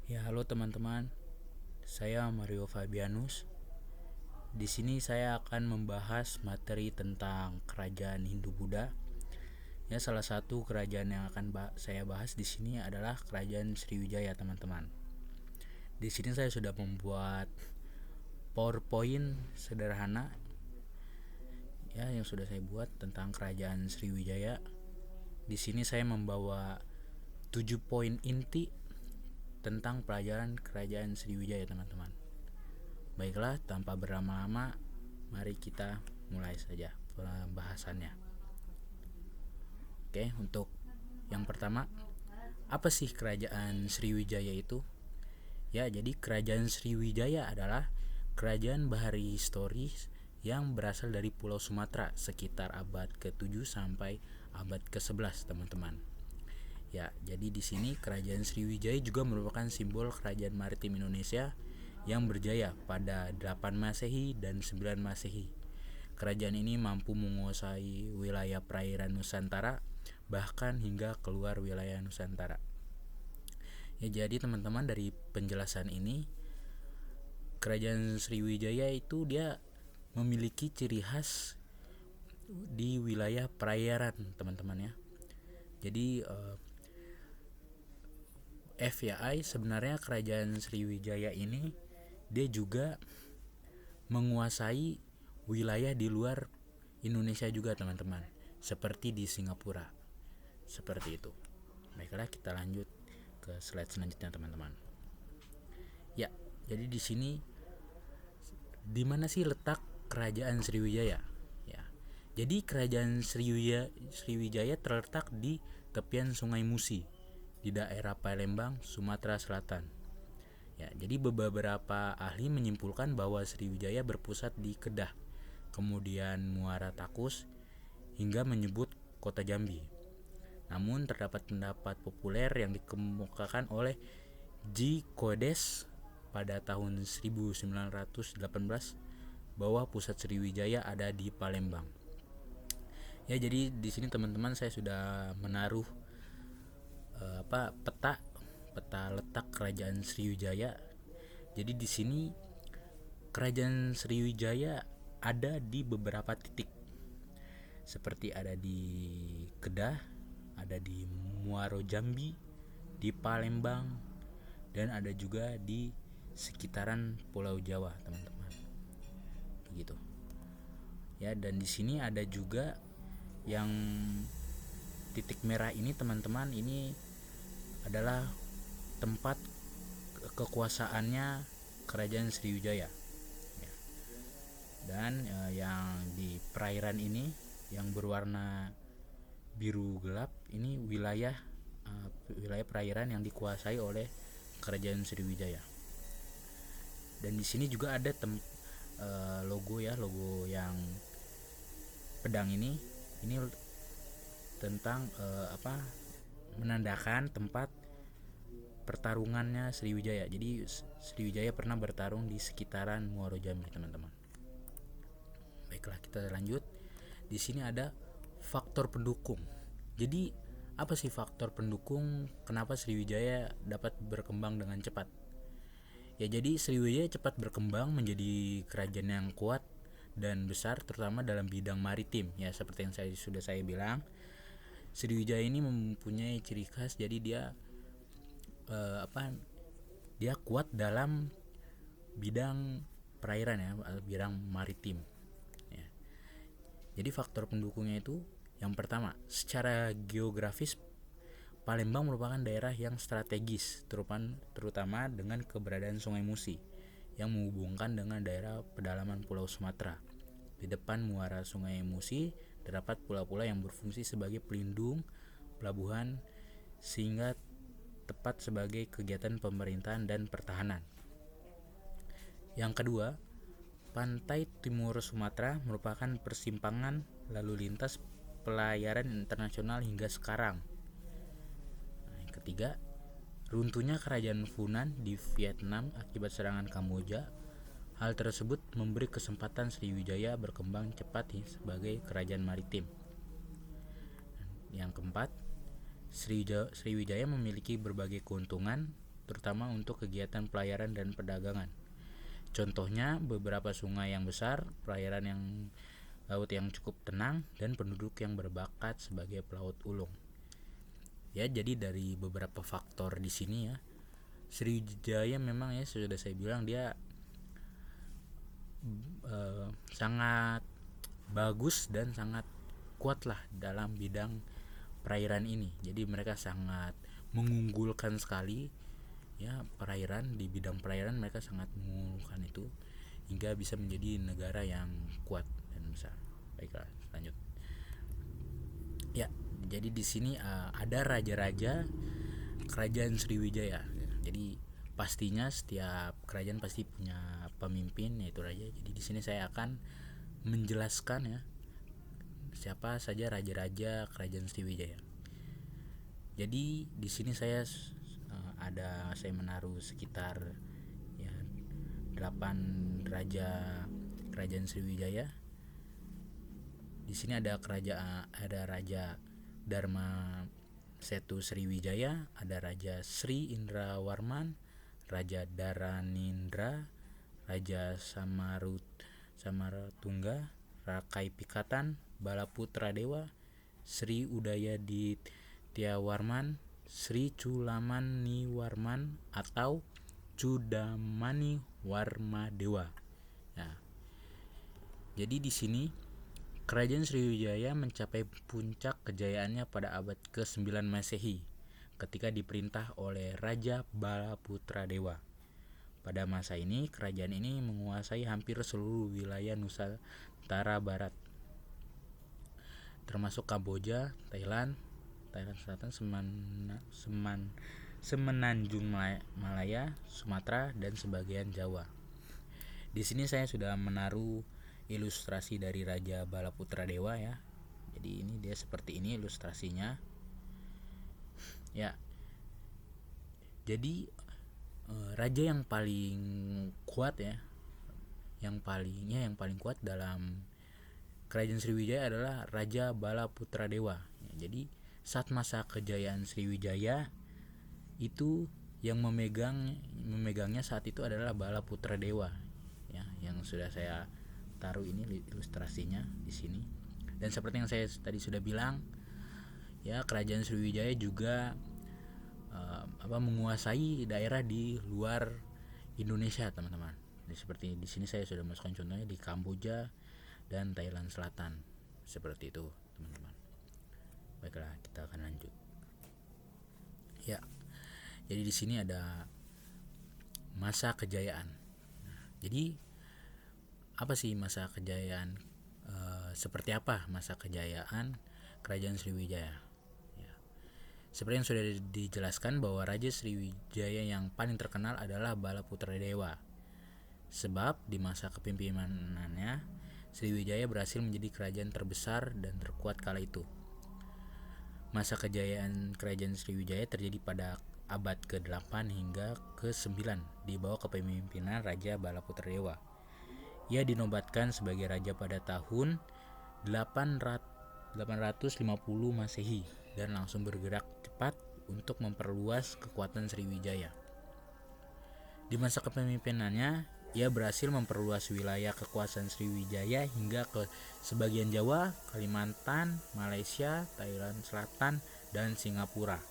Ya, halo teman-teman. Saya Mario Fabianus. Di sini saya akan membahas materi tentang kerajaan Hindu-Buddha. Ya, salah satu kerajaan yang akan saya bahas di sini adalah Kerajaan Sriwijaya, teman-teman. Di sini saya sudah membuat PowerPoint sederhana ya yang sudah saya buat tentang Kerajaan Sriwijaya. Di sini saya membawa 7 poin inti tentang pelajaran Kerajaan Sriwijaya, teman-teman. Baiklah, tanpa berlama-lama, mari kita mulai saja pembahasannya. Oke, untuk yang pertama, apa sih Kerajaan Sriwijaya itu? Ya, jadi Kerajaan Sriwijaya adalah kerajaan bahari historis yang berasal dari Pulau Sumatera sekitar abad ke-7 sampai abad ke-11, teman-teman. Ya, jadi di sini Kerajaan Sriwijaya juga merupakan simbol kerajaan maritim Indonesia yang berjaya pada 8 Masehi dan 9 Masehi. Kerajaan ini mampu menguasai wilayah perairan Nusantara bahkan hingga keluar wilayah Nusantara. Ya, jadi teman-teman, dari penjelasan ini, Kerajaan Sriwijaya itu dia memiliki ciri khas di wilayah perairan, teman-teman ya. Jadi FYI, sebenarnya Kerajaan Sriwijaya ini dia juga menguasai wilayah di luar Indonesia juga, teman-teman, seperti di Singapura. Seperti itu. Baiklah, kita lanjut ke slide selanjutnya, teman-teman. Ya, jadi di sini di mana sih letak Kerajaan Sriwijaya? Ya. Jadi Kerajaan Sriwijaya terletak di tepian Sungai Musi di daerah Palembang, Sumatera Selatan. Ya, jadi beberapa ahli menyimpulkan bahwa Sriwijaya berpusat di Kedah, kemudian Muara Takus, hingga menyebut kota Jambi. Namun terdapat pendapat populer yang dikemukakan oleh G. Kodes pada tahun 1918 bahwa pusat Sriwijaya ada di Palembang. Ya, jadi di sini teman-teman saya sudah menaruh peta letak Kerajaan Sriwijaya. Jadi di sini Kerajaan Sriwijaya ada di beberapa titik. Seperti ada di Kedah, ada di Muaro Jambi, di Palembang, dan ada juga di sekitaran Pulau Jawa, teman-teman. Begitu. Ya, dan di sini ada juga yang titik merah ini, teman-teman, ini adalah tempat kekuasaannya Kerajaan Sriwijaya. Ya. Dan yang di perairan ini yang berwarna biru gelap ini wilayah perairan yang dikuasai oleh Kerajaan Sriwijaya. Dan di sini juga ada logo yang pedang ini tentang menandakan tempat pertarungannya Sriwijaya. Jadi Sriwijaya pernah bertarung di sekitaran Muaro Jambi, teman-teman. Baiklah, kita lanjut. Di sini ada faktor pendukung. Jadi apa sih faktor pendukung kenapa Sriwijaya dapat berkembang dengan cepat? Ya, jadi Sriwijaya cepat berkembang menjadi kerajaan yang kuat dan besar, terutama dalam bidang maritim. Ya, seperti yang sudah saya bilang, Sriwijaya ini mempunyai ciri khas, jadi dia kuat dalam bidang perairan ya, bidang maritim. Ya. Jadi faktor pendukungnya itu, yang pertama, secara geografis Palembang merupakan daerah yang strategis, terutama dengan keberadaan Sungai Musi yang menghubungkan dengan daerah pedalaman Pulau Sumatera. Di depan muara Sungai Musi terdapat pulau-pulau yang berfungsi sebagai pelindung pelabuhan sehingga tepat sebagai kegiatan pemerintahan dan pertahanan. Yang kedua, pantai timur Sumatera merupakan persimpangan lalu lintas pelayaran internasional hingga sekarang. Yang ketiga, runtuhnya kerajaan Funan di Vietnam akibat serangan Kamboja. Hal tersebut memberi kesempatan Sriwijaya berkembang cepat sebagai kerajaan maritim. Yang keempat, Sriwijaya memiliki berbagai keuntungan terutama untuk kegiatan pelayaran dan perdagangan. Contohnya beberapa sungai yang besar, perairan yang laut yang cukup tenang, dan penduduk yang berbakat sebagai pelaut ulung. Ya, jadi dari beberapa faktor di sini ya, Sriwijaya memang ya sudah saya bilang dia sangat bagus dan sangat kuat lah dalam bidang perairan ini. Jadi mereka sangat mengunggulkan sekali ya perairan, di bidang perairan mereka sangat mengunggulkan itu hingga bisa menjadi negara yang kuat dan besar. Baiklah, lanjut. Ya, jadi di sini ada raja-raja kerajaan Sriwijaya. Jadi pastinya setiap kerajaan pasti punya pemimpin yaitu raja. Jadi di sini saya akan menjelaskan ya siapa saja raja-raja kerajaan Sriwijaya. Jadi di sini saya menaruh sekitar ya 8 raja kerajaan Sriwijaya. Di sini ada Raja Dharma Setu Sriwijaya, ada Raja Sri Indrawarman, Raja Dharanindra, Raja Samaratungga, Rakai Pikatan, Balaputra Dewa, Sri Udayadityawarman, Sri Culamaniwarman atau Cudamani Warmadewa. Nah, jadi di sini Kerajaan Sriwijaya mencapai puncak kejayaannya pada abad ke-9 Masehi ketika diperintah oleh Raja Balaputra Dewa. Pada masa ini, kerajaan ini menguasai hampir seluruh wilayah Nusantara Barat, termasuk Kamboja, Thailand Selatan, Semenanjung Malaya, Sumatera, dan sebagian Jawa. Di sini saya sudah menaruh ilustrasi dari Raja Balaputra Dewa ya. Jadi ini dia seperti ini ilustrasinya. Ya. Jadi raja yang paling kuat ya, yang paling kuat dalam kerajaan Sriwijaya adalah Raja Balaputra Dewa. Ya, jadi saat masa kejayaan Sriwijaya itu yang memegangnya saat itu adalah Balaputra Dewa ya, yang sudah saya taruh ini ilustrasinya di sini. Dan seperti yang saya tadi sudah bilang ya, kerajaan Sriwijaya juga menguasai daerah di luar Indonesia, teman-teman. Jadi seperti di sini saya sudah masukkan contohnya di Kamboja dan Thailand Selatan. Seperti itu, teman-teman. Baiklah, kita akan lanjut. Ya. Jadi di sini ada masa kejayaan. Jadi apa sih masa kejayaan? Seperti apa masa kejayaan kerajaan Sriwijaya? Ya. Seperti yang sudah dijelaskan bahwa Raja Sriwijaya yang paling terkenal adalah Balaputra Dewa. Sebab di masa kepemimpinannya Sriwijaya berhasil menjadi kerajaan terbesar dan terkuat kala itu. Masa kejayaan kerajaan Sriwijaya terjadi pada abad ke-8 hingga ke-9 di bawah kepemimpinan Raja Balaputra Dewa. Ia dinobatkan sebagai raja pada tahun 850 Masehi dan langsung bergerak cepat untuk memperluas kekuatan Sriwijaya. Di masa kepemimpinannya, ia berhasil memperluas wilayah kekuasaan Sriwijaya hingga ke sebagian Jawa, Kalimantan, Malaysia, Thailand Selatan, dan Singapura.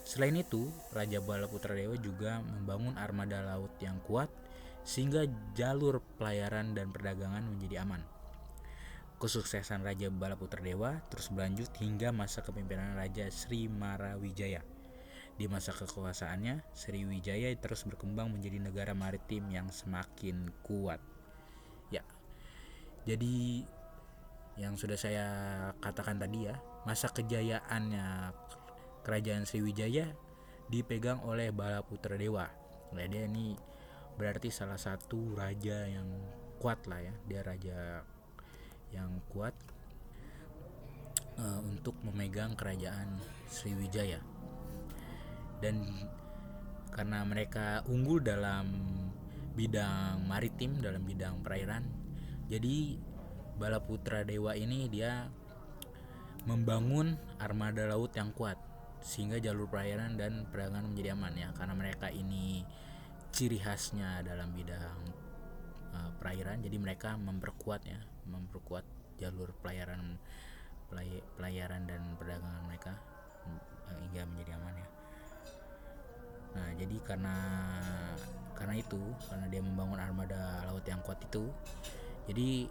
Selain itu, Raja Balaputra Dewa juga membangun armada laut yang kuat sehingga jalur pelayaran dan perdagangan menjadi aman. Kesuksesan Raja Balaputra Dewa terus berlanjut hingga masa kepemimpinan Raja Sri Marawijaya. Di masa kekuasaannya, Sriwijaya terus berkembang menjadi negara maritim yang semakin kuat. Ya. Jadi yang sudah saya katakan tadi ya, masa kejayaannya kerajaan Sriwijaya dipegang oleh Balaputra Dewa. Nah, dia ini berarti salah satu raja yang kuat lah ya. Dia raja yang kuat untuk memegang kerajaan Sriwijaya. Dan karena mereka unggul dalam bidang maritim, dalam bidang perairan, jadi Balaputra Dewa ini dia membangun armada laut yang kuat sehingga jalur pelayaran dan perdagangan menjadi aman ya, karena mereka ini ciri khasnya dalam bidang perairan, jadi mereka memperkuat jalur pelayaran dan perdagangan mereka hingga menjadi aman ya. Nah, jadi karena dia membangun armada laut yang kuat itu, jadi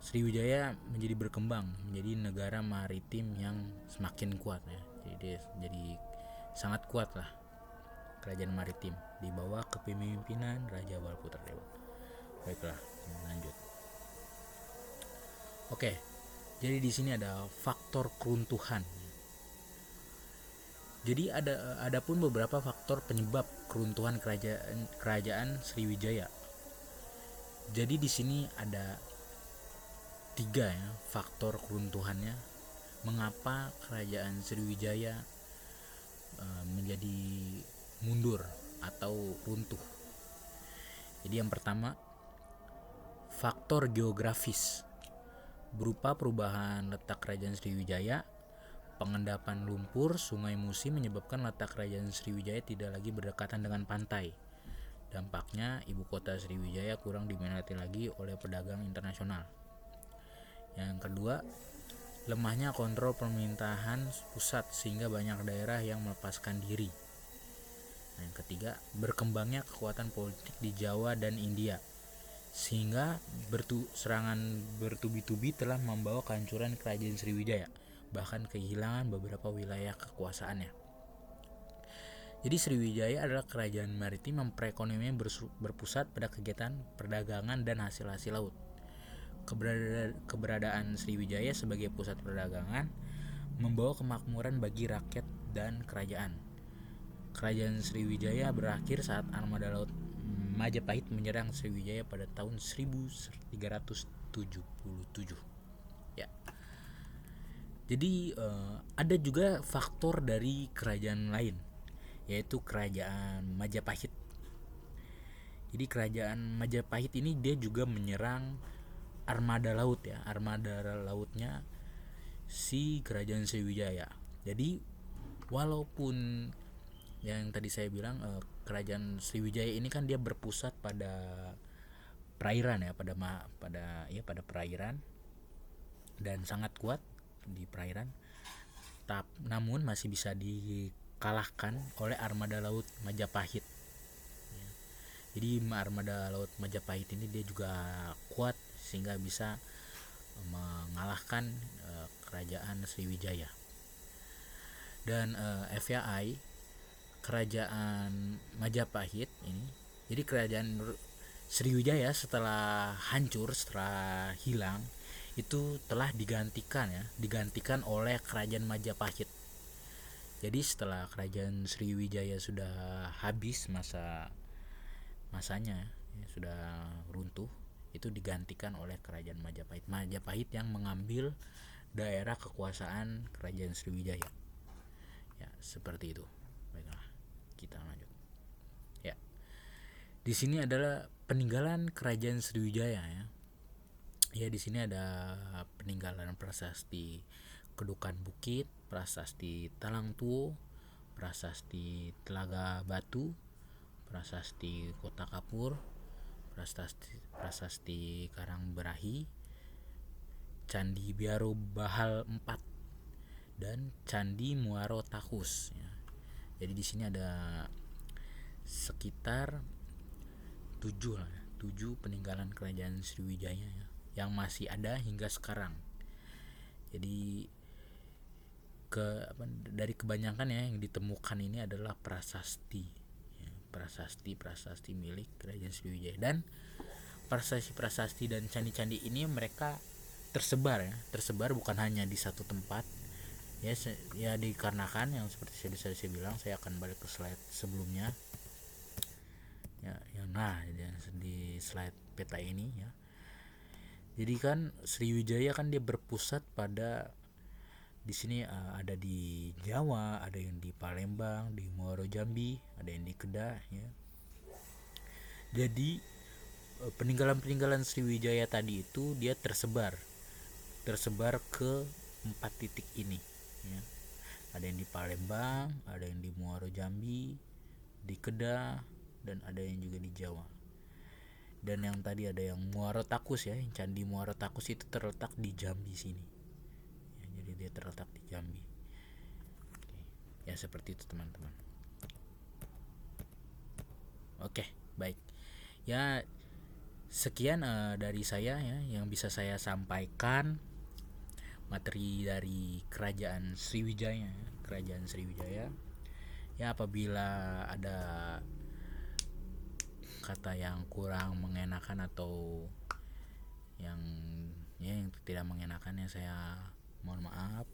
Sriwijaya menjadi berkembang menjadi negara maritim yang semakin kuat ya. Jadi sangat kuat lah kerajaan maritim di bawah kepemimpinan Raja Balaputra Dewa. Baiklah, lanjut. Oke, jadi di sini ada faktor keruntuhan. Jadi ada pun beberapa faktor penyebab keruntuhan kerajaan Sriwijaya. Jadi di sini ada 3 ya faktor keruntuhannya, mengapa kerajaan Sriwijaya menjadi mundur atau runtuh. Jadi yang pertama, faktor geografis berupa perubahan letak kerajaan Sriwijaya. Pengendapan lumpur Sungai Musi menyebabkan letak kerajaan Sriwijaya tidak lagi berdekatan dengan pantai. Dampaknya ibu kota Sriwijaya kurang diminati lagi oleh pedagang internasional. Yang kedua, lemahnya kontrol pemerintahan pusat sehingga banyak daerah yang melepaskan diri. Yang ketiga, berkembangnya kekuatan politik di Jawa dan India sehingga serangan bertubi-tubi telah membawa kehancuran kerajaan Sriwijaya, bahkan kehilangan beberapa wilayah kekuasaannya. Jadi Sriwijaya adalah kerajaan maritim yang perekonomian berpusat pada kegiatan perdagangan dan hasil-hasil laut. Keberadaan Sriwijaya sebagai pusat perdagangan membawa kemakmuran bagi rakyat dan kerajaan. Kerajaan Sriwijaya berakhir saat armada laut Majapahit menyerang Sriwijaya pada tahun 1377. Ya. Jadi ada juga faktor dari kerajaan lain, yaitu kerajaan Majapahit. Jadi kerajaan Majapahit ini dia juga menyerang armada laut ya, armada lautnya si kerajaan Sriwijaya. Jadi walaupun yang tadi saya bilang kerajaan Sriwijaya ini kan dia berpusat pada perairan ya, pada perairan dan sangat kuat di perairan, namun masih bisa dikalahkan oleh armada laut Majapahit. Jadi armada laut Majapahit ini dia juga kuat sehingga bisa mengalahkan kerajaan Sriwijaya. Dan FYI, kerajaan Majapahit ini, jadi kerajaan Sriwijaya setelah hancur, setelah hilang, itu telah digantikan oleh kerajaan Majapahit. Jadi setelah kerajaan Sriwijaya sudah habis masanya ya, sudah runtuh, itu digantikan oleh kerajaan Majapahit yang mengambil daerah kekuasaan kerajaan Sriwijaya. Ya, seperti itu. Baiklah, kita lanjut. Ya. Di sini adalah peninggalan kerajaan Sriwijaya ya. Ya, di sini ada peninggalan prasasti Kedukan Bukit, prasasti Talang Tuo, prasasti Telaga Batu, prasasti Kota Kapur, prasasti Karang Berahi, Candi Biaro Bahal 4, dan Candi Muaro Takus ya. Jadi di sini ada sekitar 7 peninggalan kerajaan Sriwijaya ya, yang masih ada hingga sekarang. Jadi dari kebanyakan ya yang ditemukan ini adalah prasasti ya, prasasti milik kerajaan Sriwijaya. Dan prasasti dan candi-candi ini mereka tersebar bukan hanya di satu tempat ya, dikarenakan yang seperti saya bilang, saya akan balik ke slide sebelumnya ya, di slide peta ini ya. Jadi kan Sriwijaya kan dia berpusat pada di sini ada di Jawa, ada yang di Palembang, di Muaro Jambi, ada yang di Kedah ya. Jadi peninggalan Sriwijaya tadi itu dia tersebar ke 4 titik ini ya. Ada yang di Palembang, ada yang di Muaro Jambi, di Kedah, dan ada yang juga di Jawa. Dan yang tadi ada yang Muaro Takus ya, yang Candi Muaro Takus itu terletak di Jambi sini. Ya, jadi dia terletak di Jambi. Oke. Ya seperti itu teman-teman. Oke, baik. Ya sekian dari saya ya yang bisa saya sampaikan materi dari Kerajaan Sriwijaya. Kerajaan Sriwijaya. Ya apabila ada kata yang kurang mengenakan atau yang yang tidak mengenakan ya saya mohon maaf.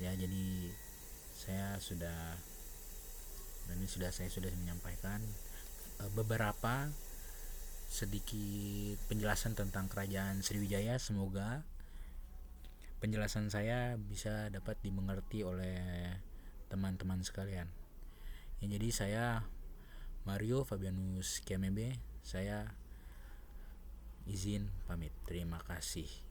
Ya jadi saya sudah saya sudah menyampaikan beberapa sedikit penjelasan tentang Kerajaan Sriwijaya. Semoga penjelasan saya bisa dapat dimengerti oleh teman-teman sekalian. Ya, jadi saya Mario Fabianus Kmb, saya izin pamit. Terima kasih.